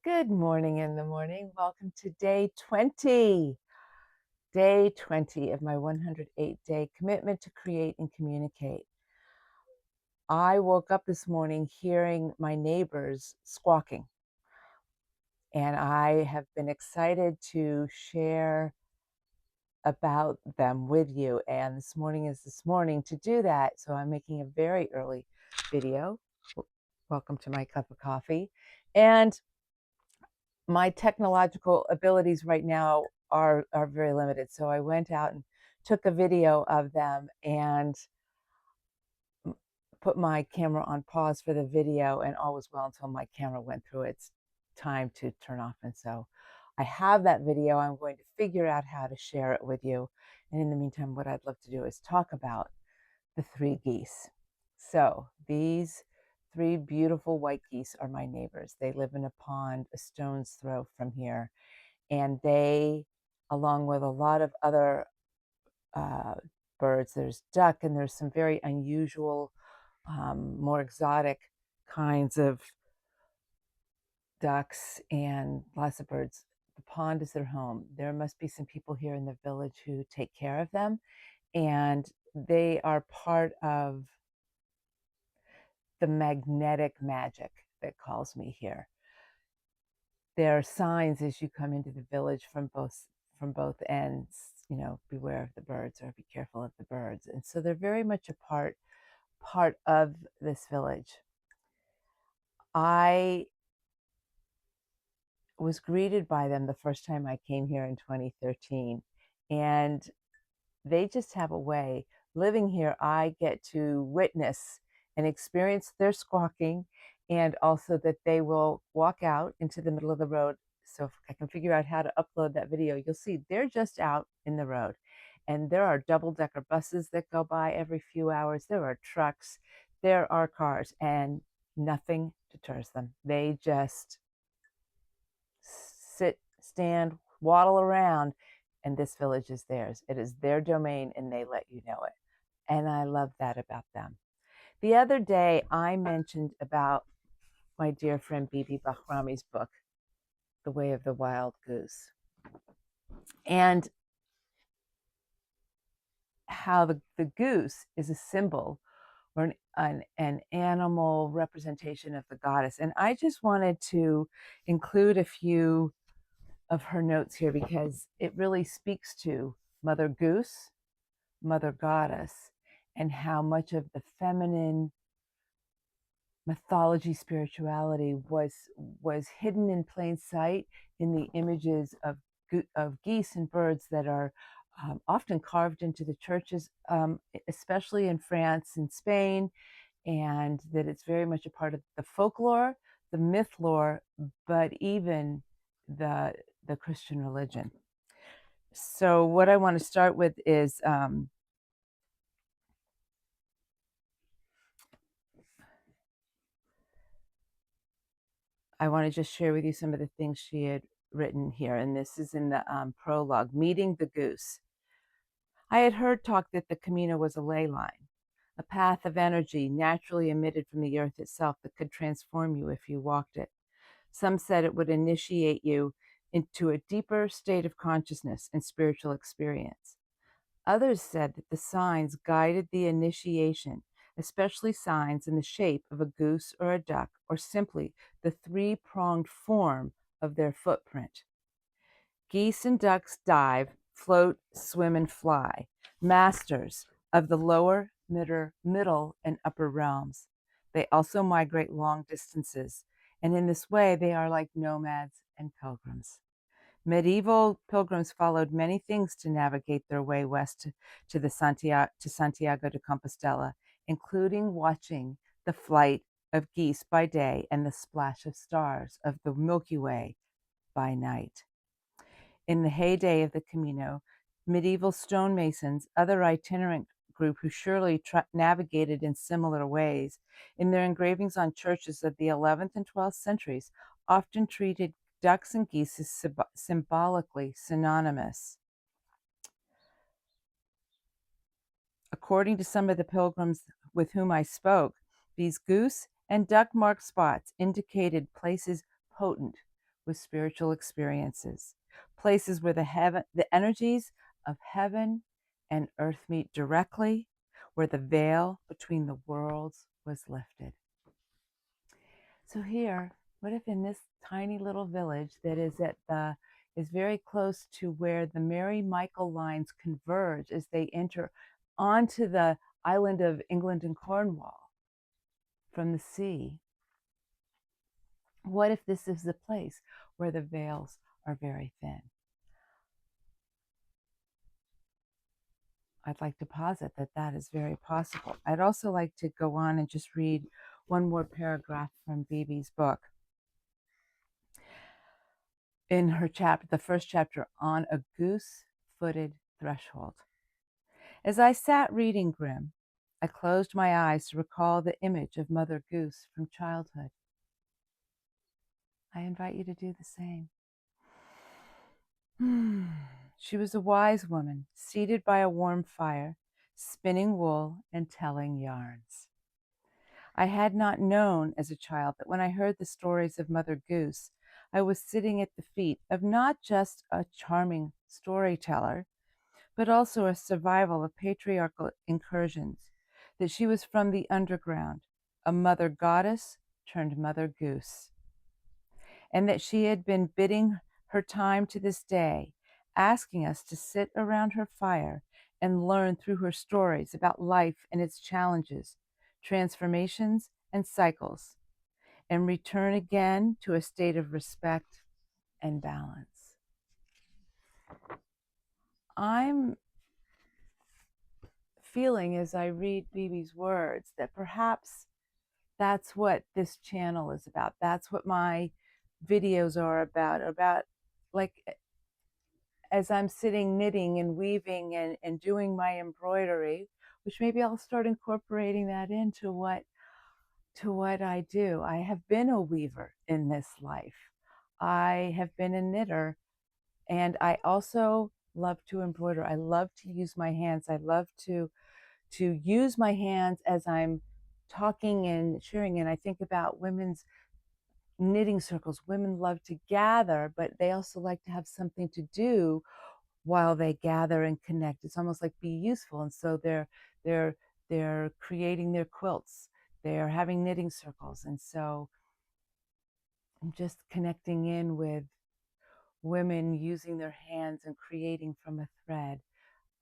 Good morning in the morning. Welcome to day 20. Day 20 of my 108-day commitment to create and communicate. I woke up this morning hearing my neighbors squawking, and I have been excited to share about them with you. And this morning is this morning to do that. So I'm making a very early video. Welcome to my cup of coffee. And my technological abilities right now are very limited. So I went out and took a video of them and put my camera on pause for the video, and all was well until my camera went through its time to turn off. And so I have that video. I'm going to figure out how to share it with you. And in the meantime, what I'd love to do is talk about the three geese. So these three beautiful white geese are my neighbors. They live in a pond a stone's throw from here. And they, along with a lot of other uh, birds, there's duck, and there's some very unusual, more exotic kinds of ducks and lots of birds. The pond is their home. There must be some people here in the village who take care of them, and they are part of the magnetic magic that calls me here. There are signs as you come into the village from both ends, beware of the birds or be careful of the birds. And so they're very much a part of this village. I was greeted by them the first time I came here in 2013, and they just have a way. Living here, I get to witness and experience their squawking, and also that they will walk out into the middle of the road. So if I can figure out how to upload that video, you'll see they're just out in the road. And there are double-decker buses that go by every few hours. There are trucks, there are cars, and nothing deters them. They just sit, stand, waddle around, and this village is theirs. It is their domain, and they let you know it. And I love that about them. The other day, I mentioned about my dear friend Bibi Bahrami's book, The Way of the Wild Goose, and how the goose is a symbol or an animal representation of the goddess. And I just wanted to include a few of her notes here because it really speaks to Mother Goose, Mother Goddess, and how much of the feminine mythology spirituality was hidden in plain sight in the images of geese and birds that are often carved into the churches, especially in France and Spain, and that it's very much a part of the folklore, the myth lore, but even the Christian religion. So what I want to start with is I want to just share with you some of the things she had written here, and this is in the prologue, Meeting the Goose. I had heard talk that the Camino was a ley line, a path of energy naturally emitted from the earth itself that could transform you if you walked it. Some said it would initiate you into a deeper state of consciousness and spiritual experience. Others said that the signs guided the initiation, especially signs in the shape of a goose or a duck, or simply the three-pronged form of their footprint. Geese and ducks dive, float, swim, and fly, masters of the lower, middle, and upper realms. They also migrate long distances, and in this way they are like nomads and pilgrims. Medieval pilgrims followed many things to navigate their way west to Santiago de Compostela, including watching the flight of geese by day and the splash of stars of the Milky Way by night. In the heyday of the Camino, medieval stonemasons, other itinerant group who surely navigated in similar ways, in their engravings on churches of the 11th and 12th centuries, often treated ducks and geese as symbolically synonymous. According to some of the pilgrims with whom I spoke, these goose and duck marked spots indicated places potent with spiritual experiences, places where the energies of heaven and earth meet directly, where the veil between the worlds was lifted. So here, what if in this tiny little village that is very close to where the Mary Michael lines converge as they enter onto the island of England and Cornwall from the sea, what if this is the place where the veils are very thin? I'd like to posit that that is very possible. I'd also like to go on and just read one more paragraph from Bibi's book. In her chapter, the first chapter, on a goose-footed threshold. As I sat reading Grimm, I closed my eyes to recall the image of Mother Goose from childhood. I invite you to do the same. She was a wise woman, seated by a warm fire, spinning wool and telling yarns. I had not known as a child that when I heard the stories of Mother Goose, I was sitting at the feet of not just a charming storyteller, but also a survival of patriarchal incursions, that she was from the underground, a mother goddess turned Mother Goose, and that she had been biding her time to this day, asking us to sit around her fire and learn through her stories about life and its challenges, transformations, and cycles, and return again to a state of respect and balance. I'm feeling as I read Bibi's words that perhaps that's what this channel is about. That's what my videos are about like as I'm sitting knitting and weaving and doing my embroidery, which maybe I'll start incorporating that into what I do. I have been a weaver in this life. I have been a knitter, and I also love to embroider. I love to use my hands. I love to use my hands as I'm talking and sharing. And I think about women's knitting circles. Women love to gather, but they also like to have something to do while they gather and connect. It's almost like be useful. And so they're they're creating their quilts. They're having knitting circles. And so I'm just connecting in with women using their hands and creating from a thread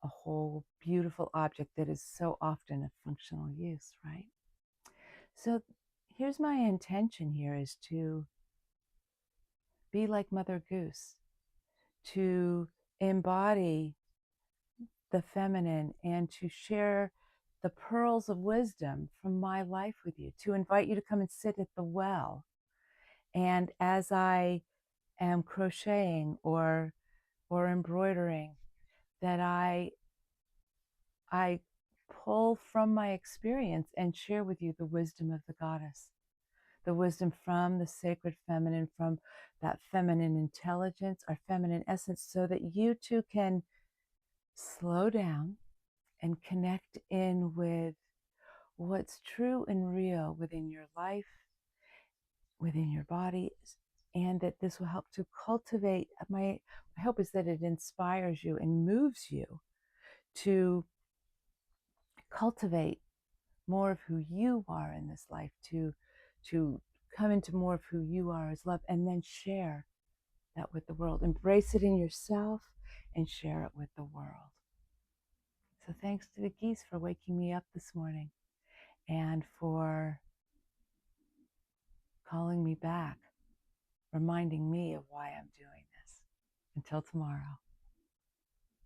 a whole beautiful object that is so often of functional use, right? So here's my intention here is to be like Mother Goose, to embody the feminine and to share the pearls of wisdom from my life with you, to invite you to come and sit at the well. And as I am crocheting or embroidering, that I pull from my experience and share with you the wisdom of the goddess, the wisdom from the sacred feminine, from that feminine intelligence, our feminine essence, so that you too can slow down and connect in with what's true and real within your life, within your body, and that this will help to cultivate. My hope is that it inspires you and moves you to cultivate more of who you are in this life, to come into more of who you are as love, and then share that with the world. Embrace it in yourself and share it with the world. So thanks to the geese for waking me up this morning and for calling me back, reminding me of why I'm doing this. Until tomorrow.